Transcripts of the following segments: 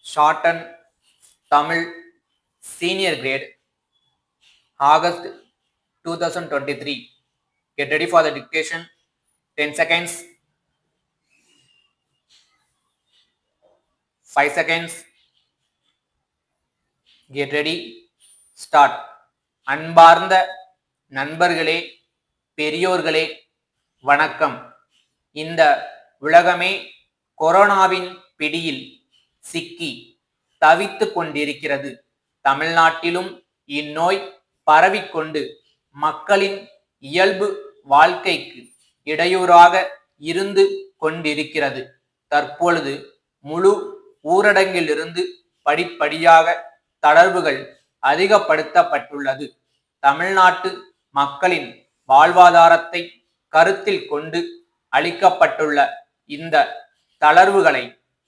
Shorten Tamil Senior Grade, August 2023. Get ready for the dictation. 10 seconds, 5 seconds. Get ready. Start. அன்பார்ந்த நண்பர்களே, பெரியோர்களே, வணக்கம். இந்த உலகமே கொரோனாவின் பிடியில் சிக்கி தவித்து கொண்டிருக்கிறது. தமிழ்நாட்டிலும் இந்நோய் பரவிக்கொண்டு மக்களின் இயல்பு வாழ்க்கைக்கு இடையூறாக இருந்து கொண்டிருக்கிறது. தற்பொழுது முழு ஊரடங்கிலிருந்து படிப்படியாக தளர்வுகள் அதிகப்படுத்தப்பட்டுள்ளது. தமிழ்நாட்டு மக்களின் வாழ்வாதாரத்தை கருத்தில் கொண்டு அளிக்கப்பட்டுள்ள இந்த தளர்வுகளை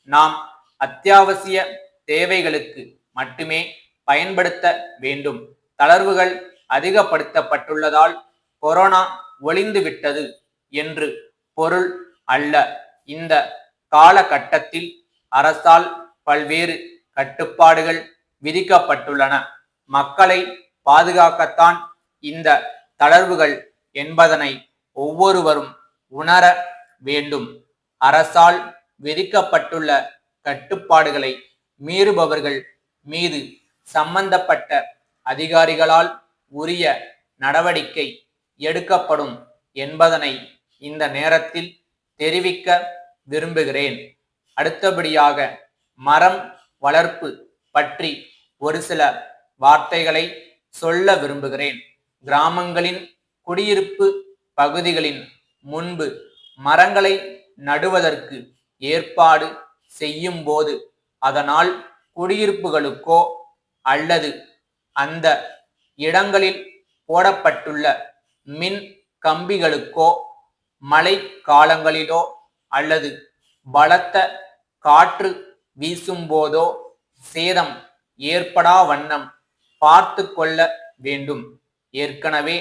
நாம் அத்தியாவசிய தேவைகளுக்கு மட்டுமே பயன்படுத்த வேண்டும். தளர்வுகள் அதிகப்படுத்தப்பட்டுள்ளதால் கொரோனா ஒழிந்துவிட்டது என்று பொருள் அல்ல. இந்த காலகட்டத்தில் அரசால் பல்வேறு கட்டுப்பாடுகள் விதிக்கப்பட்டுள்ளன. மக்களை பாதுகாக்கத்தான் இந்த தளர்வுகள் என்பதனை ஒவ்வொருவரும் உணர வேண்டும். அரசால் விதிக்கப்பட்டுள்ள கட்டுப்பாடுகளை மீறுபவர்கள் மீது சம்பந்தப்பட்ட அதிகாரிகளால் உரிய நடவடிக்கை எடுக்கப்படும் என்பதனை இந்த நேரத்தில் தெரிவிக்க விரும்புகிறேன். அடுத்தபடியாக மரம் வளர்ப்பு பற்றி ஒரு சில வார்த்தைகளை சொல்ல விரும்புகிறேன். கிராமங்களின் குடியிருப்பு பகுதிகளின் முன்பு மரங்களை நடுவதற்கு ஏற்பாடு செய்யும் போது அதனால் குடியிருப்புகளுக்கோ அல்லது அந்த இடங்களில் போடப்பட்டுள்ள மின் கம்பிகளுக்கோ மழை காலங்களிலோ அல்லது பலத்த காற்று வீசும்போதோ சேதம் ஏற்படா வண்ணம் பார்த்து கொள்ள வேண்டும். ஏற்கனவே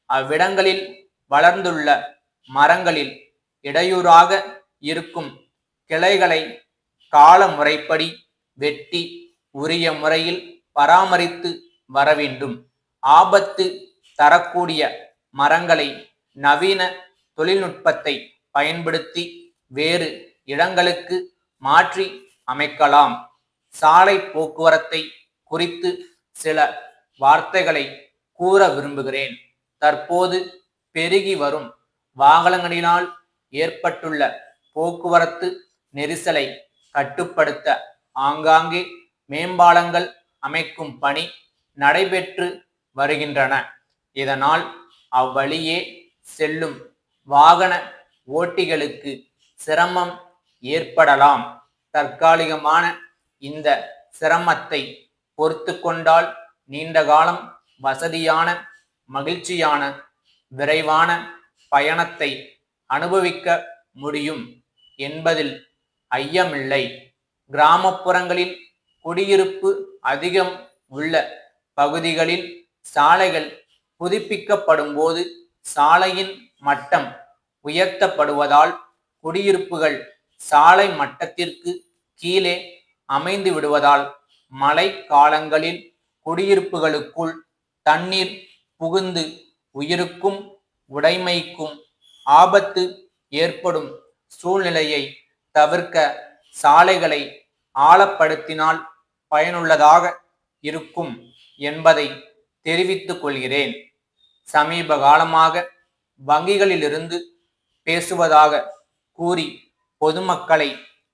அவ்விடங்களில் வளர்ந்துள்ள மரங்களில் இடையூறாக இருக்கும் கிளைகளை காலமுறைப்படி வெட்டி உரிய முறையில் பராமரித்து வர வேண்டும். ஆபத்து தரக்கூடிய மரங்களை நவீன தொழில்நுட்பத்தை பயன்படுத்தி வேறு இடங்களுக்கு மாற்றி அமைக்கலாம். சாலை போக்குவரத்தை குறித்து சில வார்த்தைகளை கூற விரும்புகிறேன். தற்போது பெருகி வரும் வாகனங்களினால் ஏற்பட்டுள்ள போக்குவரத்து நெரிசலை கட்டுப்படுத்த ஆங்காங்கே மேம்பாலங்கள் அமைக்கும் பணி நடைபெற்று வருகின்றன. இதனால் அவ்வழியே செல்லும் வாகன ஓட்டிகளுக்கு சிரமம் ஏற்படலாம். தற்காலிகமான இந்த சிரமத்தை பொறுத்து கொண்டால் நீண்ட காலம் வசதியான, மகிழ்ச்சியான, விரைவான பயணத்தை அனுபவிக்க முடியும் என்பதில் ஐயமில்லை. கிராமப்புறங்களில் குடியிருப்பு அதிகம் உள்ள பகுதிகளில் சாலைகள் புதுப்பிக்கப்படும் போது சாலையின் மட்டம் உயர்த்தப்படுவதால் குடியிருப்புகள் சாலை மட்டத்திற்கு கீழே அமைந்து விடுவதால் மழை காலங்களில் குடியிருப்புகளுக்குள் தண்ணீர் புகுந்து உயிருக்கும் உடைமைக்கும் ஆபத்து ஏற்படும் சூழ்நிலையை தவிர்க்க சாலைகளை ஆழப்படுத்தினால் பயனுள்ளதாக இருக்கும் என்பதை தெரிவித்துக் கொள்கிறேன். சமீப காலமாக வங்கிகளிலிருந்து பேசுவதாக கூறி பொதுமக்களை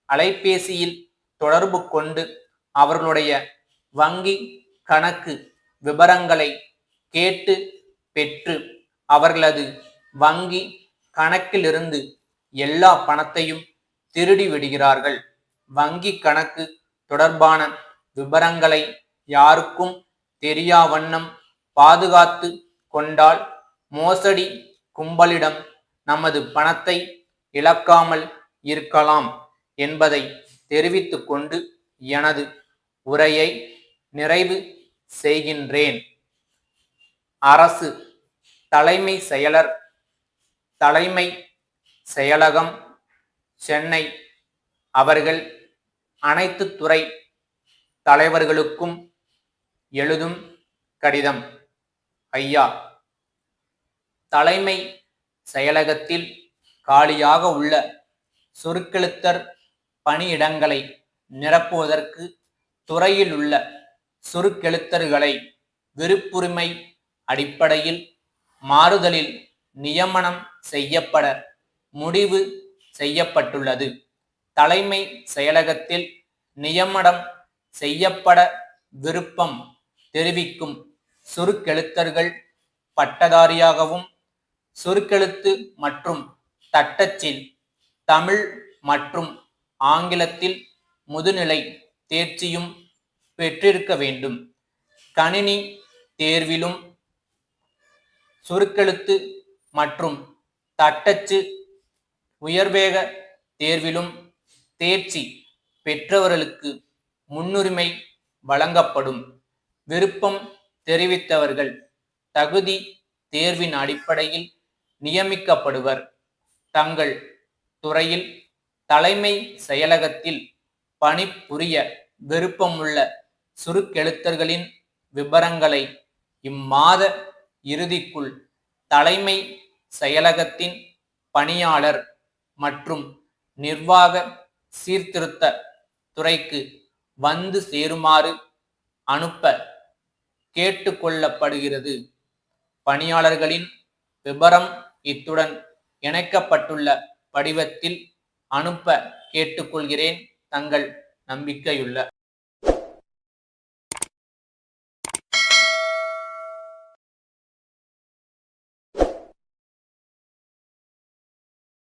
அலைபேசியில் தொடர்பு கொண்டு அவர்களுடைய வங்கி கணக்கு விபரங்களை கேட்டு பெற்று அவர்களது வங்கி கணக்கிலிருந்து எல்லா பணத்தையும் திருடி விடுகிறார்கள். வங்கி கணக்கு தொடர்பான விபரங்களை யாருக்கும் தெரியா வண்ணம் பாதுகாத்து கொண்டால் மோசடி கும்பலிடம் நமது பணத்தை இழக்காமல் இருக்கலாம் என்பதை தெரிவித்துக் கொண்டு எனது உரையை நிறைவு செய்கின்றேன். அரசு தலைமை செயலர், தலைமை செயலகம், சென்னை அவர்கள் அனைத்து துறை தலைவர்களுக்கும் எழுதும் கடிதம். ஐயா, தலைமை செயலகத்தில் காலியாக உள்ள சுருக்கெழுத்தர் பணியிடங்களை நிரப்புவதற்கு துறையில் உள்ள சுருக்கெழுத்தர்களை விருப்புரிமை அடிப்படையில் மாறுதலில் நியமனம் செய்யப்பட முடிவு செய்யப்பட்டுள்ளது. தலைமை செயலகத்தில் நியமனம் செய்யப்பட விருப்பம் தெரிவிக்கும் சுருக்கெழுத்தர்கள் பட்டதாரியாகவும் சுருக்கெழுத்து மற்றும் தட்டச்சில் தமிழ் மற்றும் ஆங்கிலத்தில் முதுநிலை தேர்ச்சியும் பெற்றிருக்க வேண்டும். கணினி தேர்விலும் சுருக்கெழுத்து மற்றும் தட்டச்சு உயர்வேக தேர்விலும் தேர்ச்சி பெற்றவர்களுக்கு முன்னுரிமை வழங்கப்படும். விருப்பம் தெரிவித்தவர்கள் தகுதி தேர்வின் அடிப்படையில் நியமிக்கப்படுவர். தங்கள் துறையில் தலைமை செயலகத்தில் பணிபுரிய விருப்பமுள்ள சுருக்கெழுத்தர்களின் விபரங்களை இம்மாத இறுதிக்குள் தலைமை செயலகத்தின் பணியாளர் மற்றும் நிர்வாக சீர்திருத்த துறைக்கு வந்து சேருமாறு அனுப்ப கேட்டுக்கொள்ளப்படுகிறது. பணியாளர்களின் விபரம் இத்துடன் இணைக்கப்பட்டுள்ள படிவத்தில் அனுப்ப கேட்டுக்கொள்கிறேன். தங்கள் நம்பிக்கையுள்ள